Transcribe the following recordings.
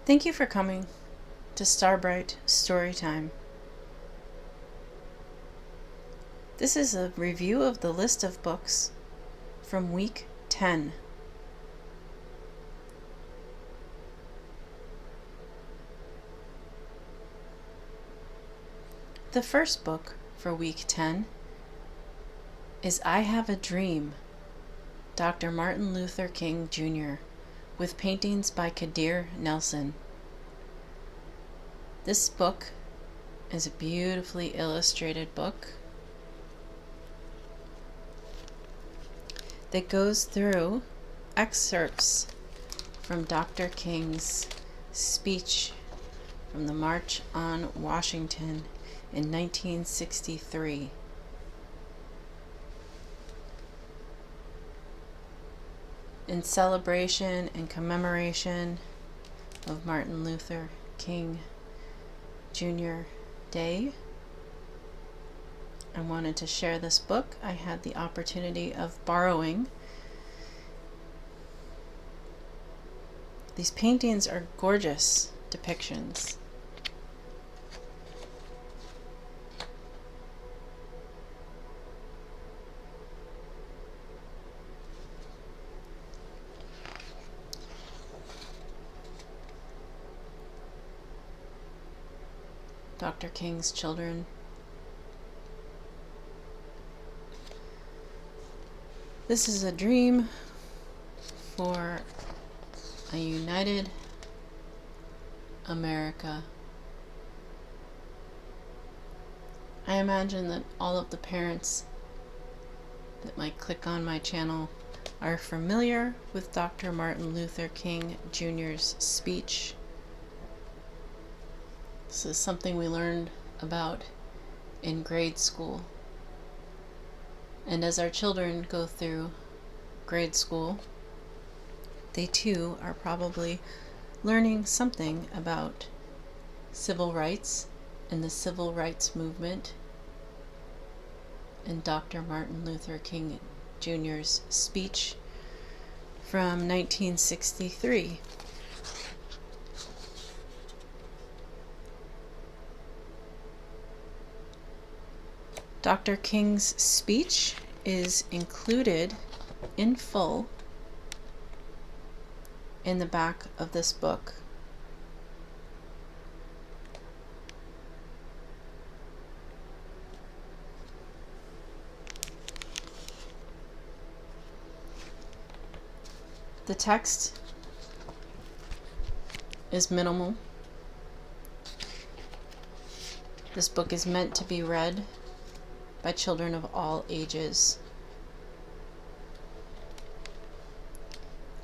Thank you for coming to Starbright Storytime. This is a review of the list of books from week 10. The first book for week 10 is I Have a Dream, Dr. Martin Luther King Jr., with paintings by Kadir Nelson. This book is a beautifully illustrated book that goes through excerpts from Dr. King's speech from the March on Washington in 1963. In celebration and commemoration of Martin Luther King Jr. Day, I wanted to share this book. I had the opportunity of borrowing. These paintings are gorgeous depictions. Dr. King's children. This is a dream for a united America. I imagine that all of the parents that might click on my channel are familiar with Dr. Martin Luther King Jr.'s speech. This is something we learned about in grade school. And as our children go through grade school, they too are probably learning something about civil rights and the civil rights movement and Dr. Martin Luther King Jr.'s speech from 1963. Dr. King's speech is included in full in the back of this book. The text is minimal. This book is meant to be read by children of all ages.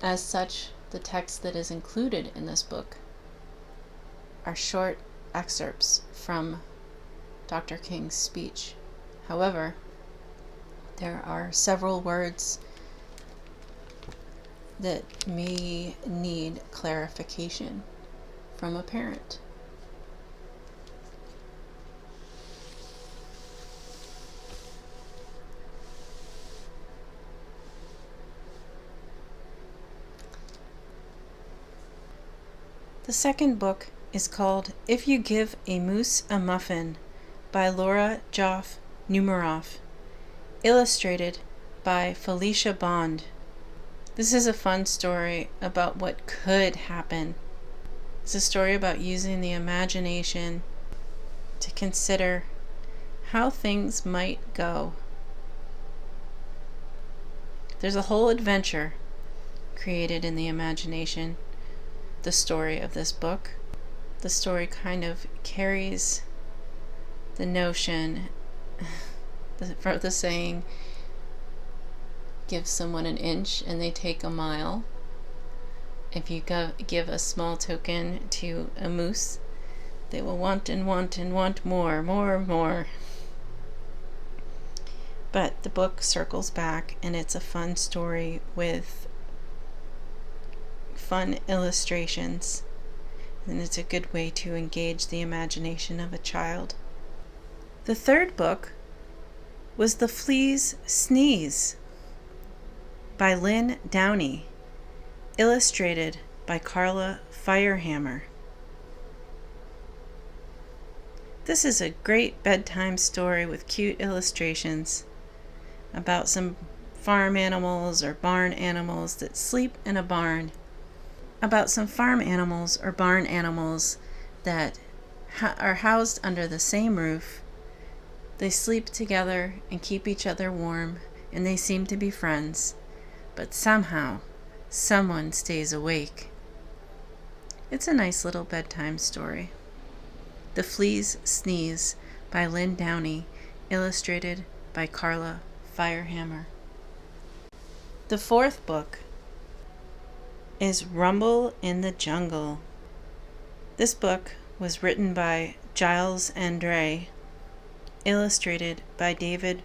As such, the text that is included in this book are short excerpts from Dr. King's speech. However, there are several words that may need clarification from a parent. The second book is called If You Give a Moose a Muffin by Laura Joffe Numeroff, illustrated by Felicia Bond. This is a fun story about what could happen. It's a story about using the imagination to consider how things might go. There's a whole adventure created in the imagination. The story of this book. The story kind of carries the notion for the saying, give someone an inch and they take a mile. If you give a small token to a moose, they will want and want and want more. But the book circles back, and it's a fun story with fun illustrations, and it's a good way to engage the imagination of a child. The third book was The Flea's Sneeze by Lynn Downey, illustrated by Karla Firehammer. This is a great bedtime story with cute illustrations about some farm animals or barn animals that sleep in a barn. About some farm animals or barn animals that are housed under the same roof. They sleep together and keep each other warm, and they seem to be friends. But somehow, someone stays awake. It's a nice little bedtime story. The Flea's Sneeze by Lynn Downey, illustrated by Karla, Firehammer. The fourth book is Rumble in the Jungle. This book was written by Giles Andreae, illustrated by David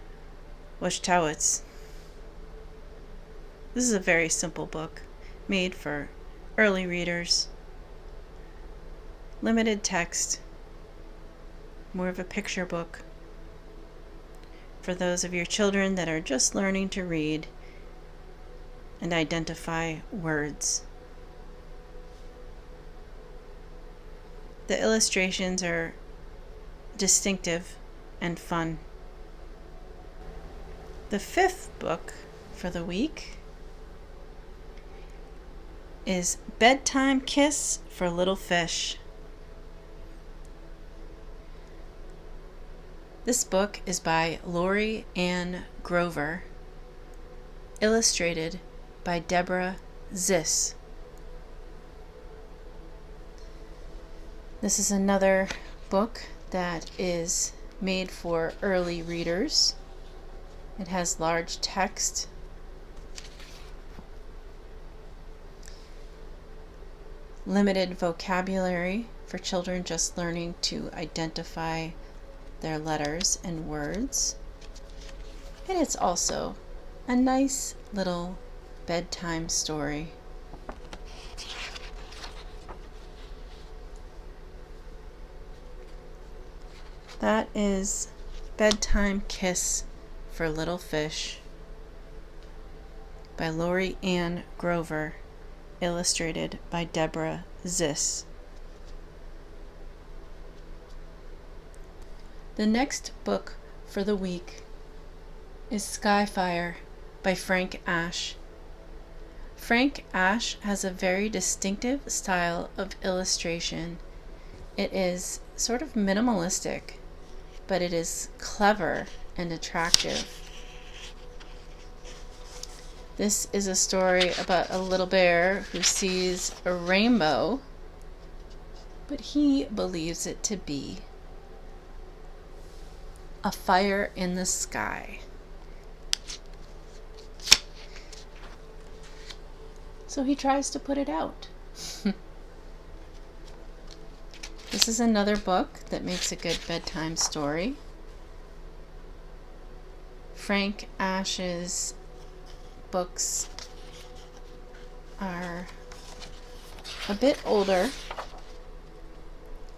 Wojtowycz. This is a very simple book, made for early readers. Limited text, more of a picture book for those of your children that are just learning to read and identify words. The illustrations are distinctive and fun. The fifth book for the week is Bedtime Kiss for Little Fish. This book is by Lori Ann Grover, illustrated by Deborah Ziss. This is another book that is made for early readers. It has large text. Limited vocabulary for children just learning to identify their letters and words. And it's also a nice little bedtime story. That is Bedtime Kiss for Little Fish by Lori Ann Grover, illustrated by Deborah Ziss. The next book for the week is Skyfire by Frank Ash. Frank Ash has a very distinctive style of illustration. It is sort of minimalistic, but it is clever and attractive. This is a story about a little bear who sees a rainbow, but he believes it to be a fire in the sky. So he tries to put it out. This is another book that makes a good bedtime story. Frank Ash's books are a bit older.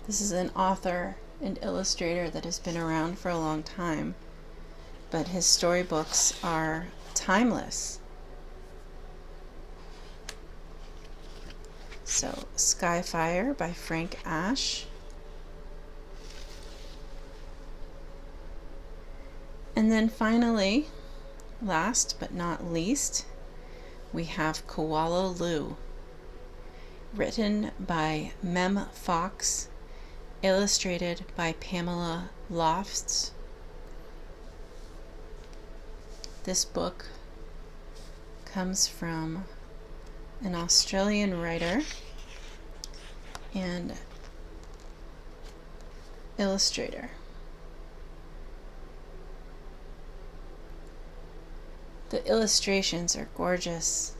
This is an author and illustrator that has been around for a long time, but his storybooks are timeless. So, Skyfire by Frank Ash. And then finally, last but not least, we have Koala Lou, written by Mem Fox, illustrated by Pamela Lofts. This book comes from an Australian writer and illustrator. The illustrations are gorgeous.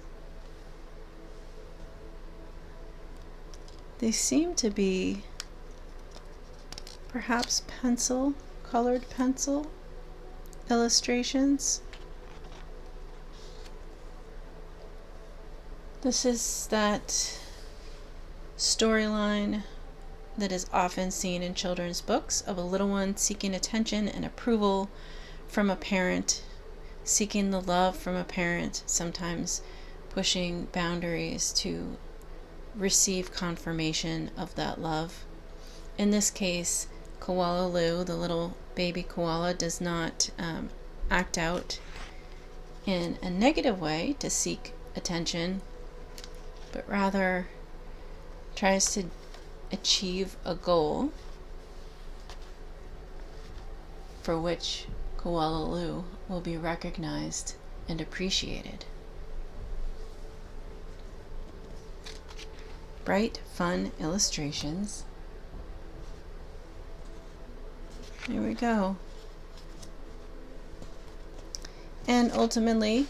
They seem to be perhaps colored pencil illustrations. This is that storyline that is often seen in children's books of a little one seeking attention and approval from a parent, seeking the love from a parent, sometimes pushing boundaries to receive confirmation of that love. In this case, Koala Lou, the little baby koala, does not act out in a negative way to seek attention, but rather tries to achieve a goal for which Koala Lou will be recognized and appreciated. Bright, fun illustrations. Here we go. And ultimately,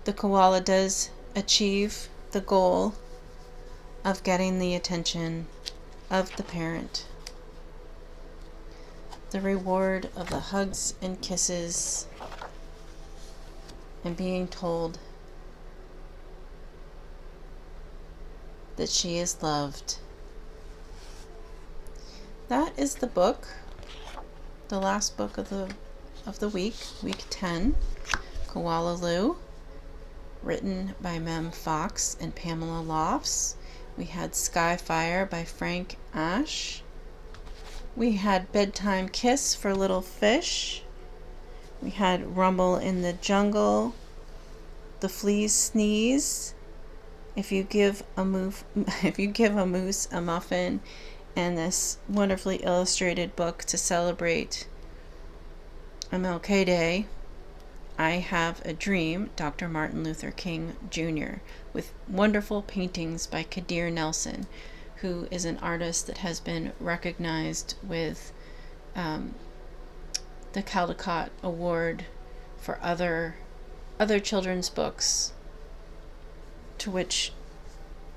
the koala does achieve the goal of getting the attention of the parent. The reward of the hugs and kisses and being told that she is loved. That is the book, the last book of the week 10, Koala Lou, written by Mem Fox and Pamela Lofts. We had Skyfire by Frank Ash. We had Bedtime Kiss for Little Fish. We had Rumble in the Jungle, The Flea's Sneeze, If you give a moose a muffin, and this wonderfully illustrated book to celebrate MLK Day, I Have a Dream, Dr. Martin Luther King Jr., with wonderful paintings by Kadir Nelson, who is an artist that has been recognized with the Caldecott Award for other children's books to which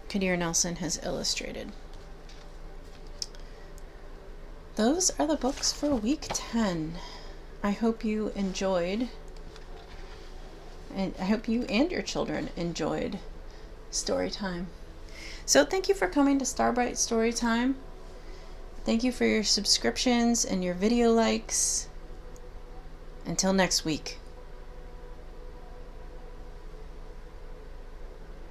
Kadir Nelson has illustrated. Those are the books for week 10. I hope you enjoyed, and I hope you and your children enjoyed story time. So thank you for coming to Starbright Storytime. Thank you for your subscriptions and your video likes. Until next week.